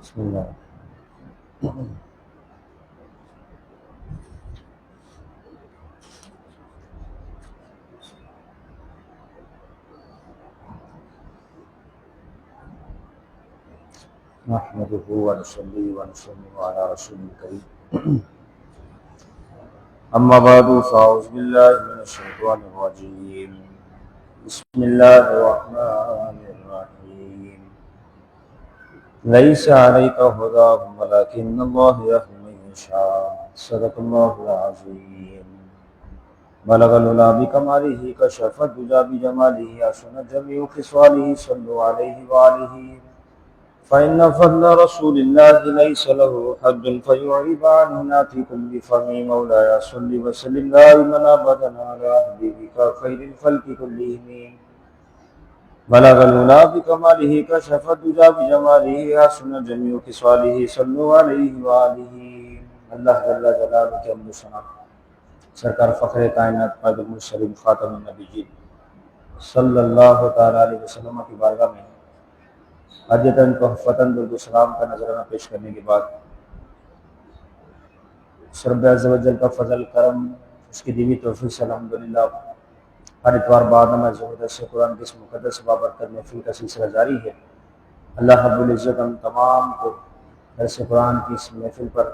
بسم اللہ نحمده ونصلي ونسلم على رسول الكريم اما بعد فاعوذ بالله من الشيطان الرجيم بسم الله الرحمن الرحيم ليس عليك هداهم ولكن الله يهدي من يشاء صدق الله العظيم بلغ العلا بكماله كشف الدجى بجماله حسن جميع خصاله صلوا عليه وآله فإن فضل رسول الله ليس له حد فيعيب عننا في كل فم مولاي صل وسلم دائما أبدا على حبيبك خير الخلق كلهم بلغ العلا بكماله كشف الدجى بجماله حسن جميع خصاله صلوا عليه وآله اللہ جل جلالہ کے حمد و ثنا سرکار فخر کائنات قائد المرسلین خاتم النبیین صلی اللہ تعالی علیہ وسلم کی بارگاہ میں حجتاً تحفتاً درود و سلام کا نذرانہ پیش کرنے کے بعد رب عز و جل کا فضل کرم اس کی دیوی توفیق سے الحمدللہ ہر اتوار بعد نماز ظہر درس قرآن کی اس مقدس بابرکت محفل کا سلسلہ جاری ہے۔ اللہ رب العزت ہم تمام کو درس قرآن کی اس محفل پر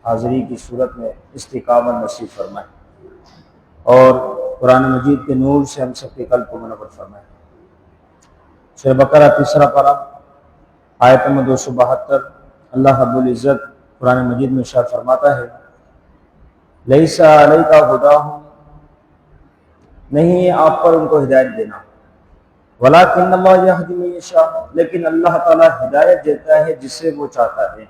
حاضری کی صورت میں استقامت نصیب فرمائے اور قرآن مجید کے نور سے ہم سب کے قلب کو منور فرمائے۔ سورہ بقرہ تیسرا پارہ آیت نمبر 272 اللہ رب العزت قرآن مجید میں ارشاد فرماتا ہے لیس علیک ہداہم، نہیں آپ پر ان کو ہدایت دینا، ولکن اللہ یہدی من یشاء، لیکن اللہ تعالیٰ ہدایت دیتا ہے جسے وہ چاہتا ہے۔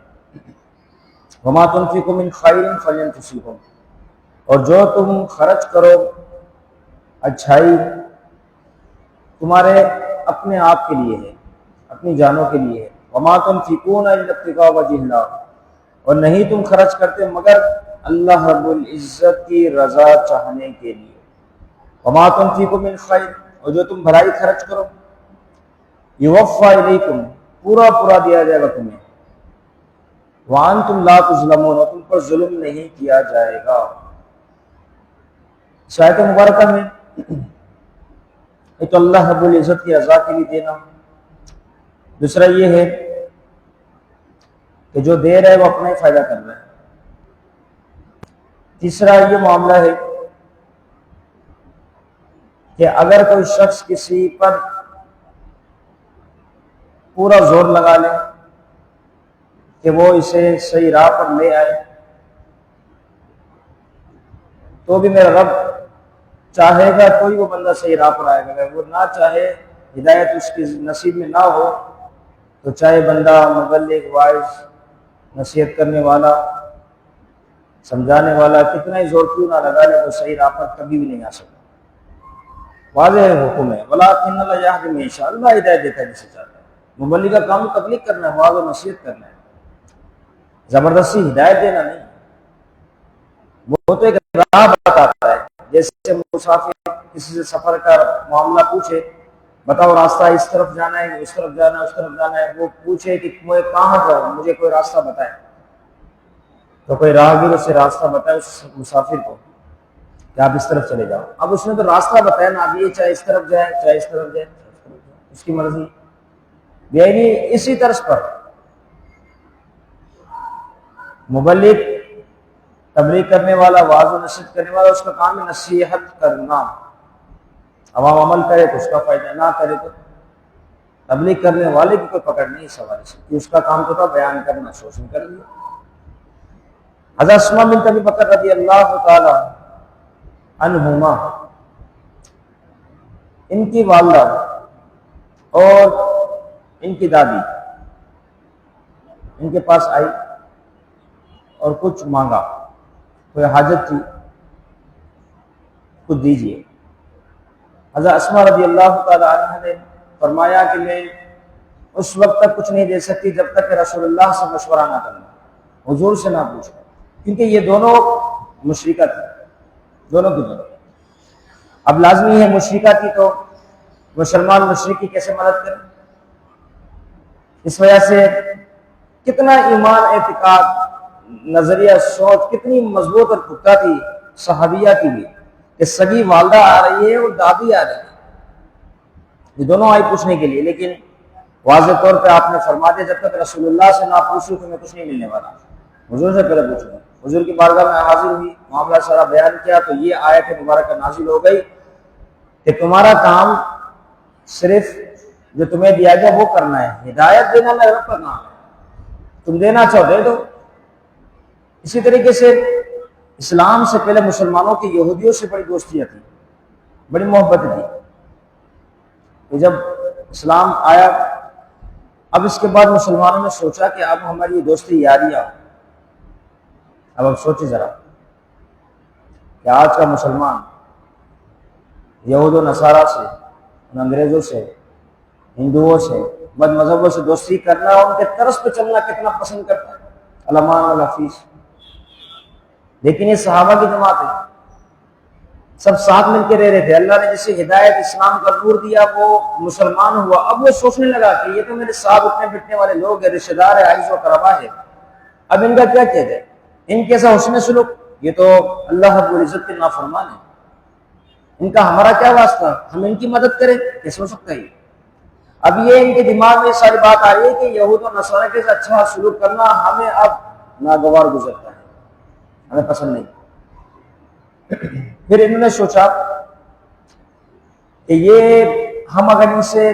وما تنفقوا من خیر فلانفسکم، اور جو تم خرچ کرو اچھائی تمہارے اپنے آپ کے لیے ہے، اپنی جانوں کے لیے ہے۔ وما تنفقون الا ابتغاء وجہ اللہ، اور نہیں تم خرچ کرتے مگر اللہ رب العزت کی رضا چاہنے کے لیے۔ وما تنفقوا من خیر، اور جو تم بھلائی خرچ کرو یوفی الیکم، پورا پورا دیا جائے گا تمہیں۔ وانتم لا تظلمون، اور تم پر ظلم نہیں کیا جائے گا۔ اس آیت مبارکہ میں ایک تو اللہ رب العزت کی رضا کے لیے دینا، دوسرا یہ ہے کہ جو دے رہا ہے وہ اپنا ہی فائدہ کر رہا ہے، تیسرا یہ معاملہ ہے کہ اگر کوئی شخص کسی پر پورا زور لگا لے کہ وہ اسے صحیح راہ پر لے آئے تو بھی میرا رب چاہے گا تو ہی وہ بندہ صحیح راہ پر آئے گا، اگر وہ نہ چاہے ہدایت اس کی نصیب میں نہ ہو تو چاہے بندہ مبلغ، واعظ، نصیحت کرنے والا، سمجھانے والا کتنا ہی زور کیوں نہ لگا لے وہ صحیح راہ پر کبھی بھی نہیں آ سکتا۔ واضح حکم ہے وَلَٰكِنَّ اللَّهَ يَهْدِي مَن يَشَاءُ، اللہ ہدایت دیتا ہے جسے چاہتا ہے۔ مبلغ کا کام تبلیغ کرنا ہے، واعظ و نصیحت کرنا ہے، زبردستی ہدایت دینا نہیں۔ وہ تو ایک راہ بتاتا ہے، جیسے مسافر کسی سے سفر کا معاملہ پوچھے، بتاؤ راستہ اس طرف جانا ہے، اس طرف جانا ہے، اس طرف جانا ہے، وہ پوچھے کہ میں کہاں جاؤں، مجھے کوئی راستہ بتائے، تو کوئی راہگیر اسے راستہ بتائے اس مسافر کو کہ آپ اس طرف چلے جاؤ۔ اب اس نے تو راستہ بتایا نا، اب یہ چاہے اس طرف جائے چاہے اس طرف جائے، اس کی مرضی۔ یعنی اسی طرز پر مبلغ، تبلیغ کرنے والا، واعظ و نصیحت کرنے والا، اس کا کام ہے نصیحت کرنا، عوام عمل کرے تو اس کا فائدہ، نہ کرے تو تبلیغ کرنے والے کی کوئی پکڑ نہیں اس حوالے سے، کہ اس کا کام تو تھا بیان کرنا، شوشن کر لیا۔ حضرت اسماء بنت ابی بکر رضی اللہ تعالی عنہما، ان کی والدہ اور ان کی دادی ان کے پاس آئی اور کچھ مانگا، کوئی حاجت تھی، کچھ دیجیے۔ حضرت اسماء رضی اللہ تعالی عنہ نے فرمایا کہ میں اس وقت تک کچھ نہیں دے سکتی جب تک کہ رسول اللہ سے مشورہ نہ کرنا، حضور سے نہ پوچھنا، کیونکہ یہ دونوں مشرکہ تھی، دونوں کی دونوں۔ اب لازمی ہے مشرکہ تھی تو مسلمان مشرک کی کیسے مدد کریں، اس وجہ سے کتنا ایمان، اعتقاد، نظریہ، سوچ کتنی مضبوط اور پختہ تھی صحابیہ کی بھی، کہ سگی والدہ آ رہی ہے اور دادی آ رہی ہے، یہ دونوں آئی پوچھنے کے لیے، لیکن واضح طور پہ آپ نے فرما دیا جب تک رسول اللہ سے نہ پوچھوں تو میں کچھ نہیں ملنے والا، حضور سے پہلے پوچھوں گا۔ حضور کی بارگاہ میں حاضر ہوئی، معاملہ سارا بیان کیا، تو یہ آیت مبارکہ نازل ہو گئی کہ تمہارا کام صرف جو تمہیں دیا گیا وہ کرنا ہے، ہدایت دینا میرے رب کا کام ہے، تم دینا چاہو دے دو۔ اسی طریقے سے اسلام سے پہلے مسلمانوں کی یہودیوں سے بڑی دوستیاں تھی، بڑی محبت تھی، کہ جب اسلام آیا اب اس کے بعد مسلمانوں نے سوچا کہ اب ہماری دوستی یاریاں، اب سوچیں ذرا کہ آج کا مسلمان یہود و نصارہ سے، ان انگریزوں سے، ہندوؤں سے، بد مذہبوں سے دوستی کرنا اور ان کے طرز پہ چلنا کتنا پسند کرتا ہے، علمان والحفیظ۔ لیکن یہ صحابہ کی جماعت ہے، سب ساتھ مل کے رہ رہے تھے، اللہ نے جسے ہدایت اسلام کا نور دیا وہ مسلمان ہوا، اب وہ سوچنے لگا کہ یہ تو میرے ساتھ اٹھنے بیٹھنے والے لوگ ہیں، رشتہ دار ہے، عزیز و قرابہ ہے، اب ان کا کیا کیا جائے، ان کیسا حسن سلوک، یہ تو اللہ رب العزت کے نافرمان ہے، ان کا ہمارا کیا واسطہ، ہم ان کی مدد کریں، کیسے ہو سکتا ہے یہ؟ اب یہ ان کے دماغ میں ساری بات آ رہی ہے کہ یہود و نصارہ کے ساتھ اچھا سلوک کرنا ہمیں اب ناگوار گزرتا ہے، ہمیں پسند نہیں۔ پھر انہوں نے سوچا کہ یہ ہم اگر ان سے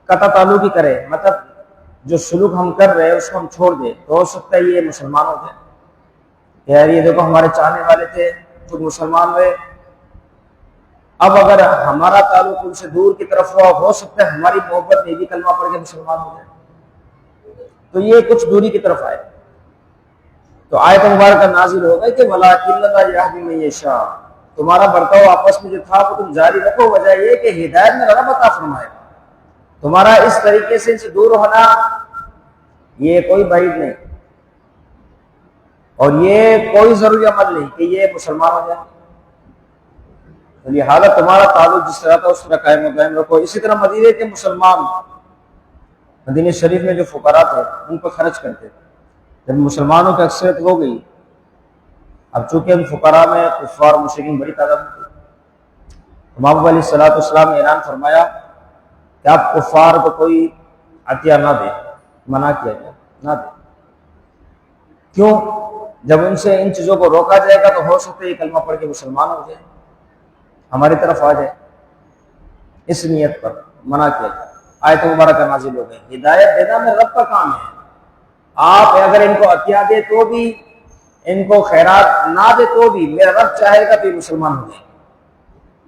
قطع تعلق ہی کرے، مطلب جو سلوک ہم کر رہے ہیں اس کو ہم چھوڑ دیں، تو ہو سکتا ہے یہ مسلمان ہو جائے، یار یہ دیکھو ہمارے چاہنے والے تھے خود مسلمان ہوئے، اب اگر ہمارا تعلق ان سے دور کی طرف ہو سکتا ہے ہماری محبت میں بھی کلمہ پڑھ کے مسلمان ہو جائے، تو یہ کچھ دوری کی طرف آئے، تو آیت مبارکہ نازل ہو گئی کہ وَلَٰكِنَّ اللَّهَ يَهْدِي مَن يَشَاءُ، تمہارا برتاؤ آپس میں جو تھا وہ تم جاری رکھو، وجہ یہ کہ ہدایت میں رب عطا فرمائے، تمہارا اس طریقے سے ان سے دور ہونا یہ کوئی بعید نہیں، اور یہ کوئی ضروری عمل نہیں کہ یہ مسلمان ہو جائے، لہٰذا تمہارا تعلق جس طرح تھا اس طرح قائم و دائم رکھو۔ اسی طرح مدینے کے مسلمان مدینہ شریف میں جو فقراء تھے ان پر خرچ کرتے تھے، جب مسلمانوں کی اکثریت ہو گئی، اب چونکہ ان فقراء میں کفار مشرکین بڑی تعداد میں تھی، امام علیہ الصلوۃ والسلام نے اعلان فرمایا کہ آپ کفار کو کوئی عطیہ نہ دیں، منع کیا جائے، نہ دیں، کیوں؟ جب ان سے ان چیزوں کو روکا جائے گا تو ہو سکتا ہے یہ کلمہ پڑھ کے مسلمان ہو جائے، ہماری طرف آ جائے، اس نیت پر منع کیا جائے۔ آیت مبارکہ نازل ہو گئی، ہدایت دینا میرے رب کا کام ہے، آپ اگر ان کو عطیہ دے تو بھی، ان کو خیرات نہ دے تو بھی، میرا رب چاہے گا تو یہ مسلمان ہو جائے،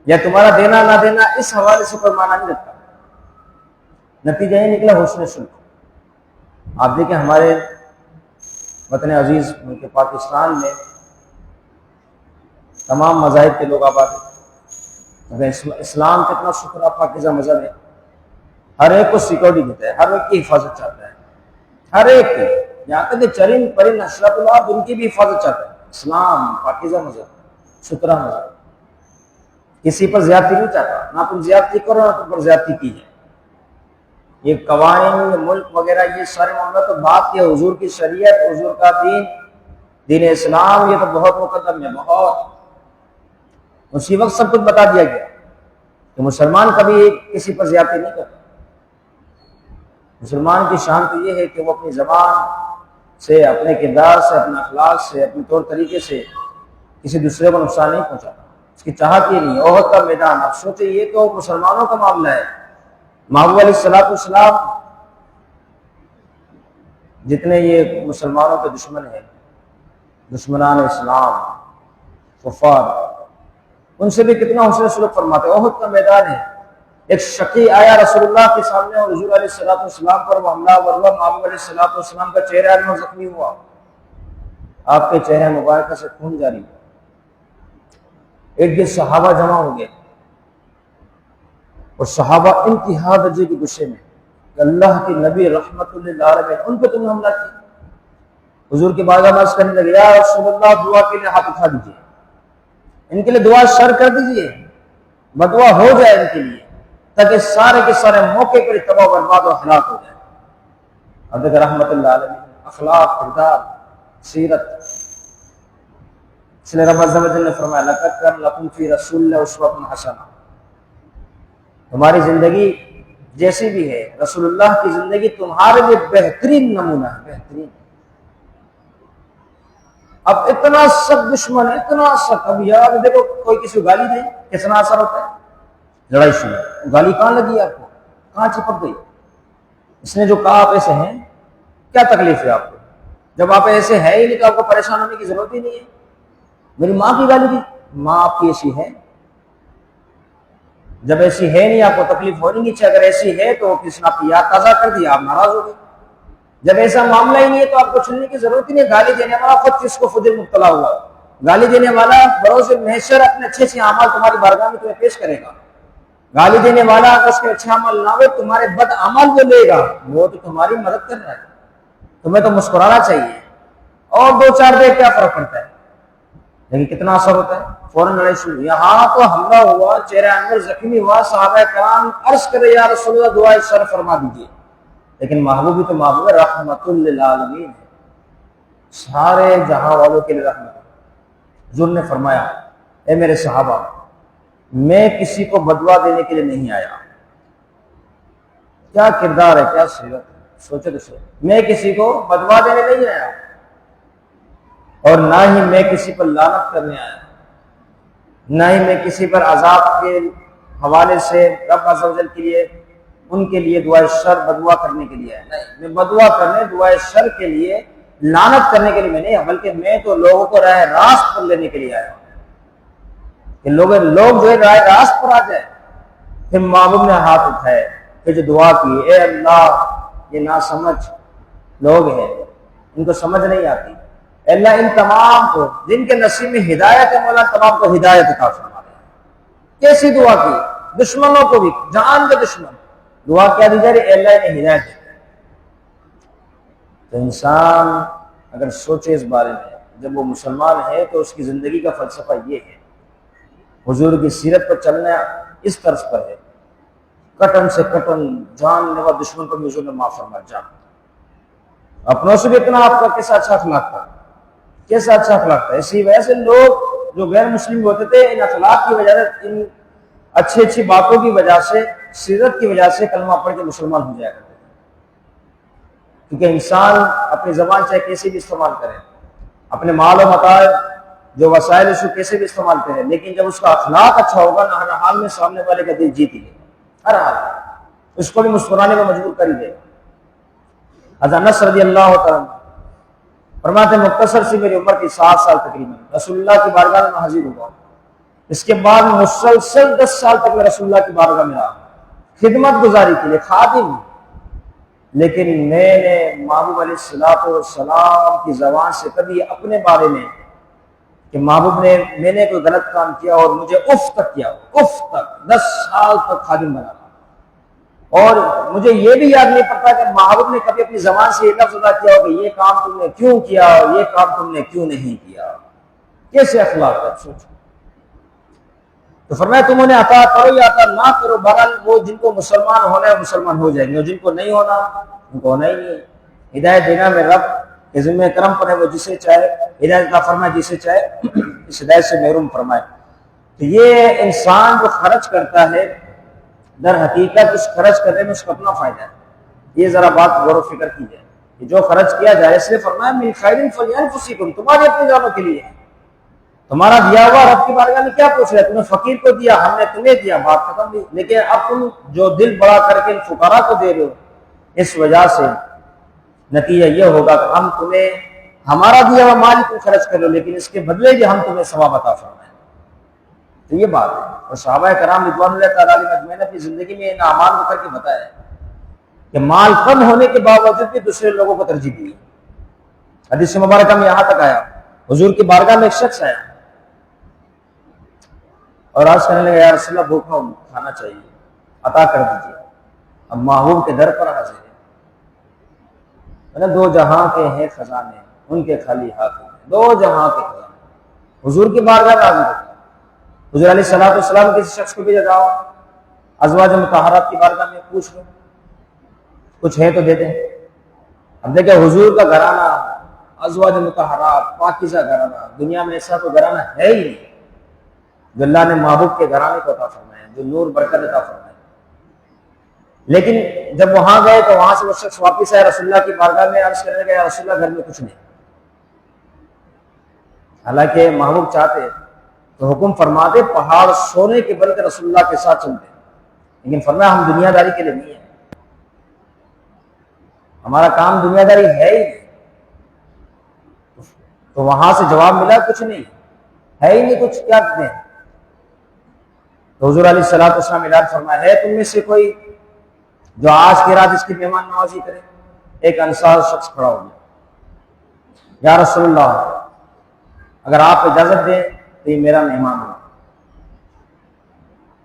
یا تمہارا دینا نہ دینا اس حوالے سے کوئی معنی نہیں رکھتا، نتیجہ یہ نکلا حسن سلوک۔ آپ دیکھیں ہمارے وطن عزیز ملک پاکستان میں تمام مذاہب کے لوگ آباد ہیں، اسلام کتنا شکرہ پاکیزہ مذہب ہے، ہر ایک کو سیکورٹی دیتا ہے، ہر ایک کی حفاظت چاہتا ہے، ہر ایک کی، یہاں تک کہ چرند پرند اشرف اللہ ان کی بھی حفاظت چاہتا ہے۔ اسلام پاکیزہ مذہب، ستھرا مذہب، کسی پر زیادتی نہیں چاہتا، نہ تم زیادتی کرو نہ تم پر زیادتی کی ہے، یہ قوانین ملک وغیرہ یہ سارے معاملات تو بات کی، حضور کی شریعت، حضور کا دین، دین اسلام، یہ تو بہت مقدم ہے، بہت، اسی وقت سب کچھ بتا دیا گیا کہ مسلمان کبھی کسی پر زیادتی نہیں کرتا۔ مسلمان کی شان تو یہ ہے کہ وہ اپنی زبان سے، اپنے کردار سے، اپنے اخلاق سے، اپنے طور طریقے سے کسی دوسرے کو نقصان نہیں پہنچاتا، اس کی چاہت یہ نہیں ہے۔ احد کا میدان، اب سوچے یہ تو مسلمانوں کا معاملہ ہے، محبوب علیہ الصلوۃ والسلام جتنے یہ مسلمانوں کے دشمن ہیں، دشمنان اسلام، کفار، ان سے بھی کتنا حسن سلوک فرماتے ہیں۔ احد کا میدان ہے، ایک شقی آیا رسول اللہ کے سامنے اور حضور علیہ الصلوۃ والسلام پر وہ حملہ ہوا، محبوب علیہ الصلوۃ والسلام کا چہرہ انور زخمی ہوا، آپ کے چہرے مبارکہ سے خون جاری ہوا، ایک دن صحابہ جمع ہو گئے اور صحابہ انتہا درجے کے غصے میں کہ اللہ کے نبی رحمت للعالمین ان پہ تم نے حملہ کیا۔ حضور کی بارگاہ میں عرض کرنے لگے، یا رسول اللہ دعا کے لیے ہاتھ اٹھا دیجیے، ان کے لیے دعا شر کر دیجیے، بدعا ہو جائے ان کے لیے، تاکہ سارے کے سارے موقع پر تباہ و برباد و ہلاک ہو جائے۔ اب دیکھ رحمت اللہ علیہ اخلاق، کردار، سیرت. اس لیے رب عز و جل نے فرمایا لقد کان لکم فی رسول اللہ اسوۃ حسنہ. تمہاری زندگی جیسی بھی ہے رسول اللہ کی زندگی تمہارے لیے بہترین نمونہ ہے، بہترین. اب اتنا سخت دشمن، اتنا سخت. اب یار دیکھو کوئی کسی کو گالی دے کتنا اثر ہوتا ہے، لڑائی شروع. گالی کہاں لگی آپ کو، کہاں چپک گئی؟ اس نے جو کہا آپ ایسے ہیں، کیا تکلیف ہے آپ کو؟ جب آپ ایسے ہے ہی نہیں تو آپ کو پریشان ہونے کی ضرورت ہی نہیں ہے. میری ماں کی گالی دی، ماں آپ کی ایسی ہے؟ جب ایسی ہے نہیں آپ کو تکلیف ہونی نہیں چاہیے. اگر ایسی ہے تو کسی نے آپ کی یاد تازہ کر دی، آپ ناراض ہو گئے. جب ایسا معاملہ ہی نہیں ہے تو آپ کو چلنے کی ضرورت ہی نہیں. گالی دینے والا خود کس کو فجر مبتلا ہوا. گالی دینے والا بروز محشر اپنے اچھے اچھے اعمال تمہاری بارگاہ میں تمہیں پیش کرے گا. گالی دینے والا اگر اس کے اچھے عمل نہ ہوئے تمہارے بد عمل وہ لے گا، وہ تو تمہاری مدد کر رہا ہے. تمہیں تو مسکرانا چاہیے اور دو چار دیر کیا فرق پڑتا ہے، لیکن کتنا اثر ہوتا ہے. فوراً لڑائی شروع. یہاں تو حملہ ہوا، چہرہ انور زخمی ہوا، صحابہ کرام عرض کرے یا رسول اللہ دعائے سر فرما دیجیے. لیکن محبوب بھی تو محبوب ہے، رحمت للعالمین ہے، سارے جہاں والوں کے لیے رحمت. حضور نے فرمایا اے میرے صحابہ، میں کسی کو بدوا دینے کے لیے نہیں آیا. کیا کردار ہے، کیا سیرت ہے، سوچے تو صحیح. میں کسی کو بدوا دینے نہیں آیا اور نہ ہی میں کسی پر لعنت کرنے آیا، نہ ہی میں کسی پر عذاب کے حوالے سے رب عز و جل کے لیے ان کے لیے دعائے شر بدوا کرنے کے لیے آیا. نہیں، میں بدوا کرنے، دعائے شر کے لیے، لعنت کرنے کے لیے میں نہیں، بلکہ میں تو لوگوں کو راہ راست پر لینے کے لیے آیا کہ لوگ جو ہے راہ راست پر آ جائے. پھر محبوب نے ہاتھ اٹھائے، پھر جو دعا کی، اے اللہ یہ ناسمجھ لوگ ہیں، ان کو سمجھ نہیں آتی، اللہ ان تمام کو جن کے نصیب میں ہدایت ہے مولا تمام کو ہدایت عطا فرما دے. کیسی دعا کی؟ دشمنوں کو بھی، جان کے دشمن دعا کیا دی جا رہی، اللہ نے ہدایت دے. تو انسان اگر سوچے اس بارے میں، جب وہ مسلمان ہے تو اس کی زندگی کا فلسفہ یہ ہے، حضور کی سیرت پر چلنا اس طرز پر ہے، کٹن سے کٹن، جان لیوا دشمن کو حضور نے معاف فرما. جان اپنوں سے بھی اتنا آپ کا کیسا اچھا اخلاق تھا، کیسا اچھا اخلاق تھا. اسی وجہ سے لوگ جو غیر مسلم ہوتے تھے ان اخلاق کی وجہ سے، ان اچھی اچھی باتوں کی وجہ سے، سیرت کی وجہ سے کلمہ پڑھ کے مسلمان ہو جایا کرتے تھے. کیونکہ انسان اپنی زبان چاہے کیسے بھی استعمال کرے، اپنے مال و متاع جو وسائل اس کو کیسے بھی استعمال کرے، لیکن جب اس کا اخلاق اچھا ہوگا نہ ہر حال میں سامنے والے کا دل جیت ہی لے گا، ہر حال اس کو بھی مسکرانے میں مجبور کر ہی دے گا. حضرت انس رضی اللہ تعالیٰ فرماتے ہیں مختصر سی میری عمر کی 7 سال تقریباً رسول اللہ کی بارگاہ میں حاضر ہوا. اس کے بعد مسلسل 10 سال تک میں رسول اللہ کی بارگاہ میں رہا خدمت گزاری کے لیے، خادم. لیکن میں نے محبوب علیہ السلام کی زبان سے کبھی اپنے بارے میں کہ محبوب نے میں نے کوئی غلط کام کیا اور مجھے اف تک کیا، اف تک 10 سال تک خادم بنا. اور مجھے یہ بھی یاد نہیں پڑتا کہ محبوب نے کبھی اپنی زبان سے یہ لفظ ادا کیا ہو کہ یہ کام تم نے کیوں کیا اور یہ کام تم نے کیوں نہیں کیا. کیسے اخلاق ہے، سوچو. تو فرمایا تم انہیں عطا کرو یا عطا نہ کرو، بہرحال وہ جن کو مسلمان ہونا ہے مسلمان ہو جائیں گے، اور جن کو نہیں ہونا ان کو ہونا ہی نہیں. ہدایت دینا میں رب کے ذمہ کرم پر ہے، وہ جسے چاہے ہدایت عطا فرمائے، جسے چاہے اس ہدایت سے محروم فرمائے. تو یہ انسان جو خرچ کرتا ہے در حقیقت اس خرچ کرنے میں اس کا اپنا فائدہ ہے. یہ ذرا بات غور و فکر کی جائے کہ جو خرچ کیا جائے، اس لیے فرمایا من خیر فلانفسکم، تمہاری اپنی جانوں کے لیے ہے. تمہارا دیا ہوا رب کی بارگاہ میں کیا پوچھ رہے، تم نے فقیر کو دیا، ہم نے تمہیں دیا، بات ختم بھی. لیکن اب تم جو دل بڑا کر کے فقراء کو دے رہے ہو، اس وجہ سے نتیجہ یہ ہوگا کہ ہم تمہیں ہمارا دیا ہوا مال تم خرچ کر لو، لیکن اس کے بدلے بھی ہم تمہیں ثواب عطا فرمائیں. تو یہ بات ہے. اور صحابہ کرام رضوان اللہ تعالیٰ علیہ اجمعین نے اپنی زندگی میں ان اعمال کو کر کے بتایا کہ مال کم ہونے کے باوجود بھی دوسرے لوگوں کو ترجیح دی. حدیث مبارکہ میں یہاں تک آیا، حضور کی بارگاہ میں ایک شخص آیا اور عرض کرنے لگا یا رسول اللہ بھوکا ہوں، کھانا چاہیے، عطا کر دیجیے. اب محبوب کے در پر حاضر ہے، دو جہاں کے ہیں خزانے ان کے خالی ہاتھ ہیں، دو جہاں کے خزانے حضور کی بارگاہ میں حاضر ہے. حضور علیہ السلام کسی شخص کو بھی جاؤ ازواج مطہرات کی بارگاہ میں پوچھ لو، کچھ ہے تو دے دیں. اب دیکھیں حضور کا گھرانہ ازواج مطہرات پاکیزہ گھرانہ، دنیا میں ایسا تو گھرانہ ہے ہی نہیں جو اللہ نے محبوب کے گھرانے کو عطا فرمایا، جو نور برکت عطا فرمایا۔ لیکن جب وہاں گئے تو وہاں سے وہ شخص واپس آئے رسول اللہ کی بارگاہ میں، عرض کرنے گیا رسول اللہ گھر میں کچھ نہیں۔ حالانکہ محبوب چاہتے تو حکم فرماتے پہاڑ سونے کے بن کر رسول اللہ کے ساتھ چلتے، لیکن فرمایا ہم دنیا داری کے لیے نہیں ہیں، ہمارا کام دنیا داری ہے ہی نہیں۔ تو وہاں سے جواب ملا کچھ نہیں ہے ہی نہیں، کچھ کیا کرتے ہیں؟ تو حضور علیہ الصلوۃ والسلام اعلان فرمایا ہے تم میں سے کوئی جو آج کی رات اس کی مہمان نوازی کرے؟ ایک انصار شخص کھڑا ہو گیا، یا رسول اللہ اگر آپ اجازت دیں تو یہ میرا مہمان ہو۔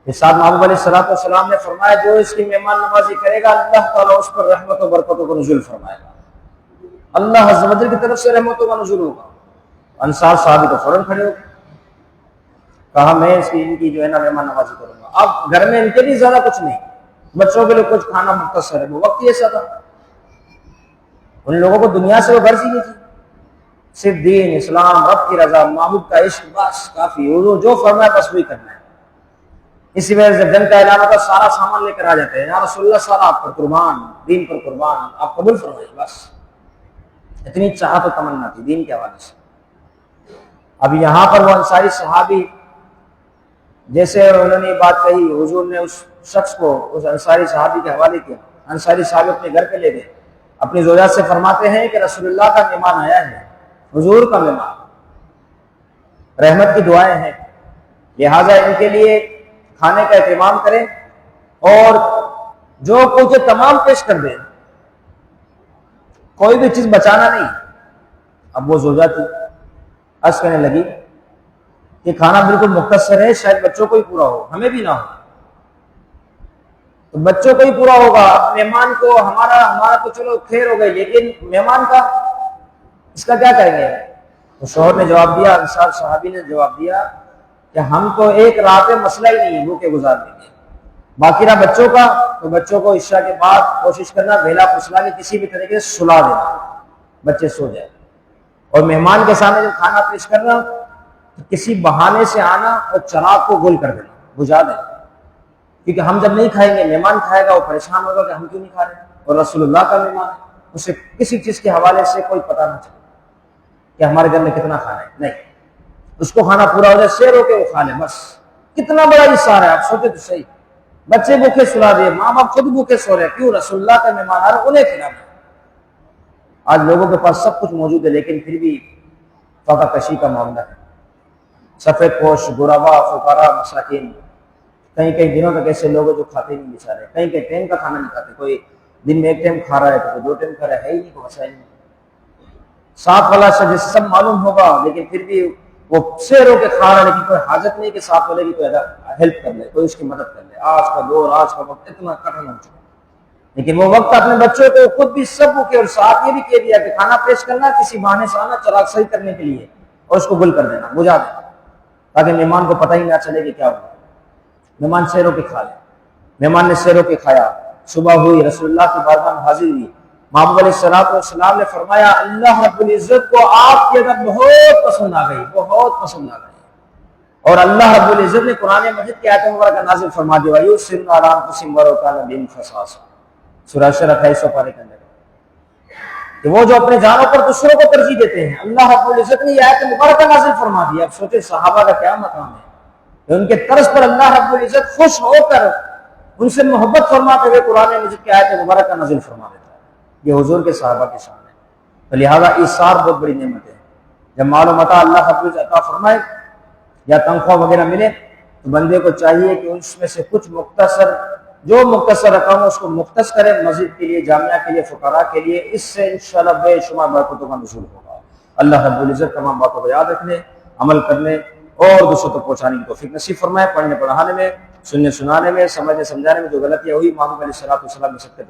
اس ساتھ محبوب علیہ الصلوۃ والسلام نے فرمایا جو اس کی مہمان نوازی کرے گا اللہ تعالیٰ اس پر رحمت و برکتوں کو نزول فرمائے گا، اللہ عز و جل کی طرف سے رحمتوں کا نزول ہوگا۔ انصار صحابی تو فوراً کھڑے ہو گئے، کہا میں ان کی جو ہے نا مہمان نوازی کروں گا۔ اب گھر میں ان کے لیے زیادہ کچھ نہیں، بچوں کے لیے کچھ کھانا مختصر ہے، وہ وقت ہی ایسا تھا، ان لوگوں کو دنیا سے وہ غرض ہی نہیں تھی، صرف دین اسلام رب کی رضا محبوب کا عشق بس کافی، وہ جو فرمایا بس وہی کرنا ہے۔ اسی وجہ سے جب جنگ کا اعلان ہوتا سارا سامان لے کر آ جاتے ہیں، یا رسول اللہ سارا آپ پر قربان، دین پر قربان، آپ قبول فرمائیے، بس اتنی چاہت و تمنا تھی دین کے حوالے سے۔ اب یہاں پر وہ انصاری صحابی جیسے انہوں نے یہ بات کہی، حضور نے اس شخص کو اس انصاری صحابی کے حوالے کیا، انصاری صحابی اپنے گھر پہ لے گئے، اپنی زوجات سے فرماتے ہیں کہ رسول اللہ کا مہمان آیا ہے، حضور کا مہمان، رحمت کی دعائیں ہیں، لہٰذا ان کے لیے کھانے کا اہتمام کریں اور جو کچھ تمام پیش کر دیں، کوئی بھی چیز بچانا نہیں۔ اب وہ زوجہ تھی، عرض کرنے لگی کہ کھانا بالکل مختصر ہے، شاید بچوں کو ہی پورا ہو، ہمیں بھی نہ ہو، تو بچوں کو ہی پورا ہوگا، مہمان کو ہمارا تو چلو خیر ہو گئی، لیکن مہمان کا اس کا کیا کریں گے؟ تو شوہر نے جواب دیا، انصار صحابی نے جواب دیا کہ ہم تو ایک رات میں مسئلہ ہی نہیں بھوکے گزار دیں گے، باقی رہا بچوں کا تو بچوں کو عشاء کے بعد کوشش کرنا بھیلا پھسلا کے کسی بھی طریقے سے سلا دینا، بچے سو جائے، اور مہمان کے سامنے جب کھانا پیش کرنا تو کسی بہانے سے آنا اور چراغ کو گل کر دینا، بجھا دینا، کیونکہ ہم جب نہیں کھائیں گے مہمان کھائے گا، وہ پریشان ہوگا کہ ہم کیوں نہیں کھا رہے، اور رسول اللہ کا مہمان ہے، اسے کسی چیز کے حوالے سے کوئی پتہ نہ چلے کہ ہمارے گھر میں کتنا کھانا ہے، نہیں، اس کو کھانا پورا ہو جائے شیر ہو کے وہ کھا لے، بس کتنا بڑا اثار ہے، آپ سوچے تو صحیح، بچے بھوکے سلا دیے، ماں باپ خود بھوکے سو رہے، کیوں؟ رسول اللہ کا مہمان آ رہا انہیں کھلانا۔ آج لوگوں کے پاس سب کچھ موجود ہے لیکن پھر بھی فاقہ کشی کا معاملہ ہے، سفید پوش غربا فقراء مساکین، کئی دنوں تک ایسے لوگ جو کھاتے نہیں بیچارے، کئی ٹائم کا کھانا نہیں کھاتے، کوئی دن میں ایک ٹائم کھا رہا ہے تو کوئی 2 ٹائم کھا رہا ہے ہی نہیں، کوئی مسائل نہیں، ساتھ والا شخص سب معلوم ہوگا لیکن پھر بھی وہ شیر ہو کے کھا رہا ہے، لیکن کوئی حاجت نہیں کہ ساتھ والے کی کوئی ہیلپ کر لے، کوئی اس کی مدد کر لے۔ آج کا دور آج کا وقت اتنا کٹھن ہو چکا، لیکن وہ وقت اپنے بچوں کو خود بھی سب بھوکے، اور ساتھ یہ بھی کہہ دیا کہ کھانا پیش کرنا کسی بہانے سے آنا چراغ صحیح کرنے کے لیے اور اس کو گل کر دینا، بجھا دینا، تاکہ مہمان کو پتہ ہی نہ چلے کہ کیا ہوا، مہمان سیر ہو کے کھا لے۔ مہمان نے سیر ہو کے کھایا، صبح ہوئی، رسول اللہ کی بارگاہ میں حاضر ہوئی، محبوب علیہ الصلوۃ والسلام نے فرمایا اللہ رب العزت کو آپ کی عادت بہت پسند آ گئی، بہت پسند آ گئی، اور اللہ رب العزت نے قرآن مجید کی آیت مبارکہ نازل فرما دی، وَيُسِرُّ عَلَىٰ أَنفُسِهِمْ وَلَوْ كَانَ بِهِمْ خَصَاصَةٌ، سورہ شر 28 پارے کے اندر، کہ وہ جو اپنے جانوں پر دوسروں کو ترجیح دیتے ہیں، اللہ رب العزت نے یہ آیت مبارکہ نازل فرما دی۔ اب سوچے صحابہ کا کیا مقام ہے کہ ان کے طرز پر اللہ رب العزت خوش ہو کر ان سے محبت فرماتے ہوئے قرآن مجید کی آیت مبارکہ نازل فرما دیتا ہے، یہ حضور کے صحابہ کے شان ہے۔ تو لہٰذا ایثار بہت بڑی نعمت ہے، جب مال و متاع اللہ رب العزت عطا فرمائے یا تنخواہ وغیرہ ملے تو بندے کو چاہیے کہ اس میں سے کچھ مختصر رقم اس کو مختص کرے مسجد کے لیے، جامعہ کے لیے، فقراء کے لیے، اس سے انشاءاللہ بے شمار برکتوں کا نزول ہوگا۔ اللہ رب العزت تمام باتوں کو یاد رکھنے، عمل کرنے اور دوسروں تک پہنچانے کی توفیق نصیب فرمائے، پڑھنے پڑھانے میں، سننے سنانے میں، سمجھنے سمجھانے میں جو غلطیاں ہوئی محبوب علیہ الصلوۃ والسلام نے سب کے